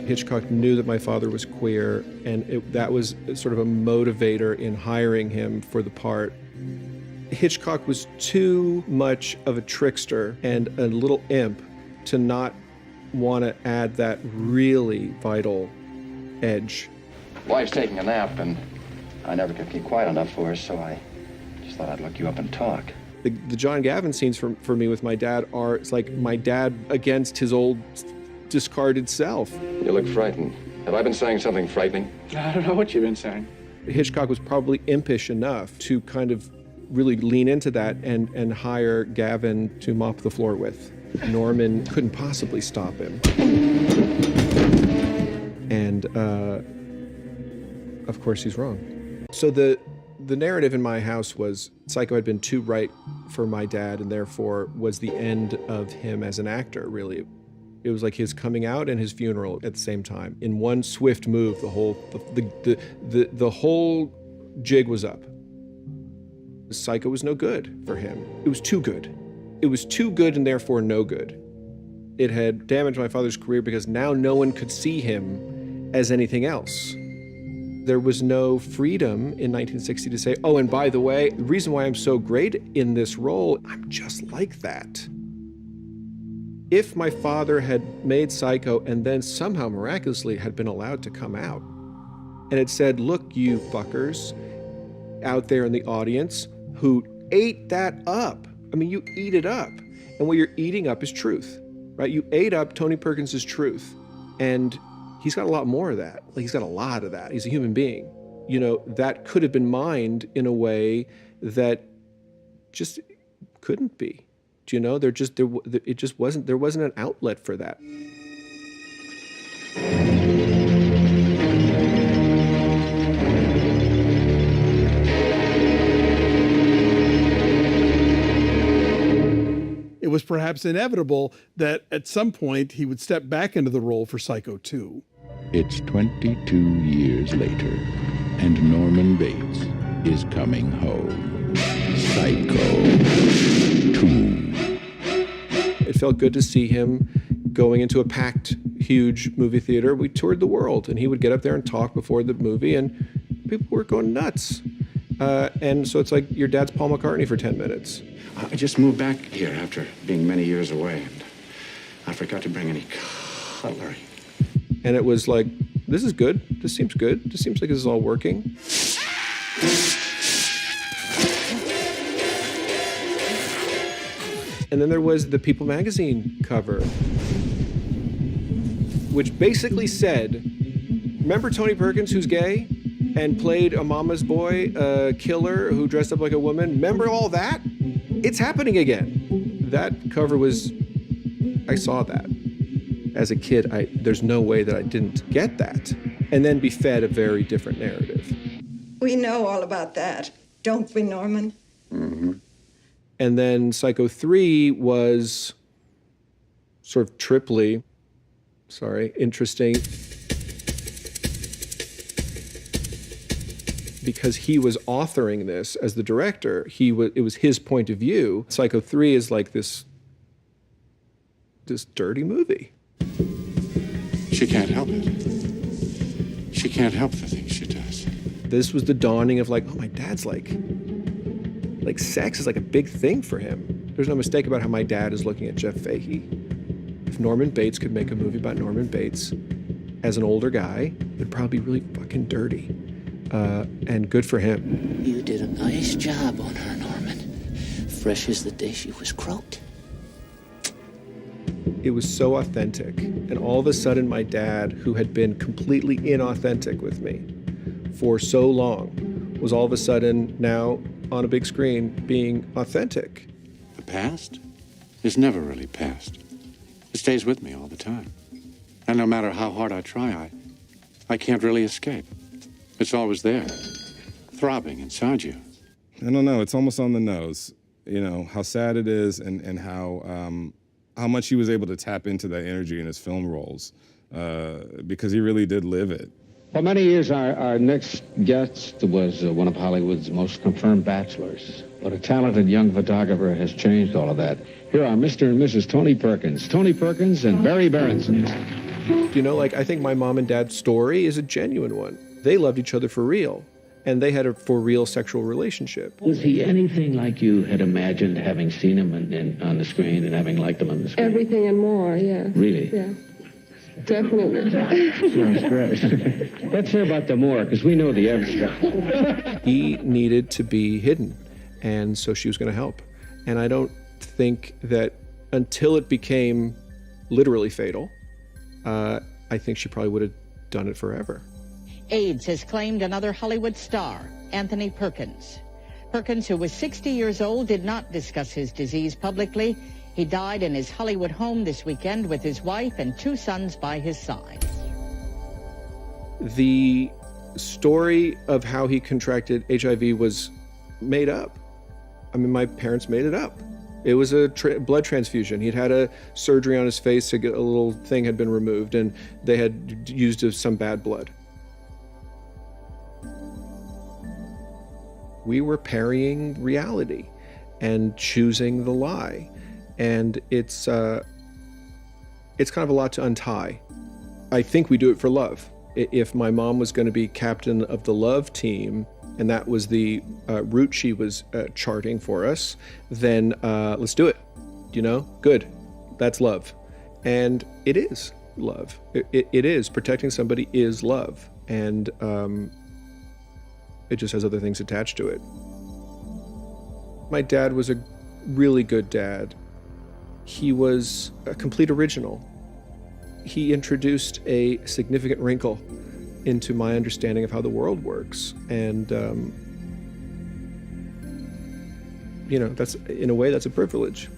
Hitchcock knew that my father was queer, and that was sort of a motivator in hiring him for the part. Hitchcock was too much of a trickster and a little imp to not want to add that really vital edge. Wife's taking a nap, and I never could keep quiet enough for her, so I just thought I'd look you up and talk. The John Gavin scenes for me with my dad are, it's like my dad against his old discarded self. You look frightened. Have I been saying something frightening? I don't know what you've been saying. Hitchcock was probably impish enough to kind of really lean into that and hire Gavin to mop the floor with. Norman couldn't possibly stop him. And of course he's wrong. So the narrative in my house was Psycho had been too right for my dad, and therefore was the end of him as an actor, really. It was like his coming out and his funeral at the same time. In one swift move, the whole jig was up. Psycho was no good for him. It was too good. It was too good and therefore no good. It had damaged my father's career because now no one could see him as anything else. There was no freedom in 1960 to say, oh, and by the way, the reason why I'm so great in this role, I'm just like that. If my father had made Psycho and then somehow miraculously had been allowed to come out and had said, look, you fuckers out there in the audience who ate that up. I mean, you eat it up. And what you're eating up is truth, right? You ate up Tony Perkins' truth. And he's got a lot more of that. Like, he's got a lot of that. He's a human being. You know, that could have been mined in a way that just couldn't be. Do you know? There wasn't an outlet for that. It was perhaps inevitable that at some point he would step back into the role for Psycho 2. It's 22 years later, and Norman Bates is coming home. Psycho 2. It felt good to see him going into a packed, huge movie theater. We toured the world, and he would get up there and talk before the movie, and people were going nuts. And so it's like your dad's Paul McCartney for 10 minutes. I just moved back here after being many years away, and I forgot to bring any cutlery. And it was like, this is good. This seems good. This seems like this is all working. And then there was the People magazine cover, which basically said, remember Tony Perkins, who's gay and played a mama's boy, a killer who dressed up like a woman? Remember all that? It's happening again. That cover was, I saw that. As a kid, there's no way that I didn't get that and then be fed a very different narrative. We know all about that, don't we, Norman? Mm-hmm. And then Psycho 3 was sort of triply, interesting. Because he was authoring this as the director, it was his point of view. Psycho 3 is like this dirty movie. She can't help it. She can't help the things she does. This was the dawning of like, oh, my dad's like sex is like a big thing for him. There's no mistake about how my dad is looking at Jeff Fahey. If Norman Bates could make a movie about Norman Bates as an older guy, it'd probably be really fucking dirty. And good for him. You did a nice job on her, Norman. Fresh as the day she was croaked. It was so authentic. And all of a sudden, my dad, who had been completely inauthentic with me for so long, was all of a sudden now on a big screen being authentic. The past is never really past. It stays with me all the time. And no matter how hard I try, I can't really escape. It's always there, throbbing inside you. I don't know, it's almost on the nose, you know, how sad it is and how much he was able to tap into that energy in his film roles, because he really did live it. For many years, our next guest was one of Hollywood's most confirmed bachelors. But a talented young photographer has changed all of that. Here are Mr. and Mrs. Tony Perkins. Tony Perkins and Barry Berenson. You know, like, I think my mom and dad's story is a genuine one. They loved each other for real, and they had a for real sexual relationship. Was he anything like you had imagined, having seen him on the screen and having liked him on the screen? Everything and more, yeah. Really? Yeah. Definitely. Sounds great. Let's hear about the more, because we know the abstract. He needed to be hidden, and so she was going to help. And I don't think that until it became literally fatal, I think she probably would have done it forever. AIDS has claimed another Hollywood star, Anthony Perkins. Perkins, who was 60 years old, did not discuss his disease publicly. He died in his Hollywood home this weekend with his wife and 2 sons by his side. The story of how he contracted HIV was made up. I mean, my parents made it up. It was a blood transfusion. He'd had a surgery on his face, a little thing had been removed, and they had used some bad blood. We were parrying reality and choosing the lie. And it's kind of a lot to untie. I think we do it for love. If my mom was going to be captain of the love team, and that was the route she was charting for us, then let's do it. You know, good. That's love. And it is love. It is. Protecting somebody is love. And it just has other things attached to it. My dad was a really good dad. He was a complete original. He introduced a significant wrinkle into my understanding of how the world works. And, you know, that's, in a way, that's a privilege.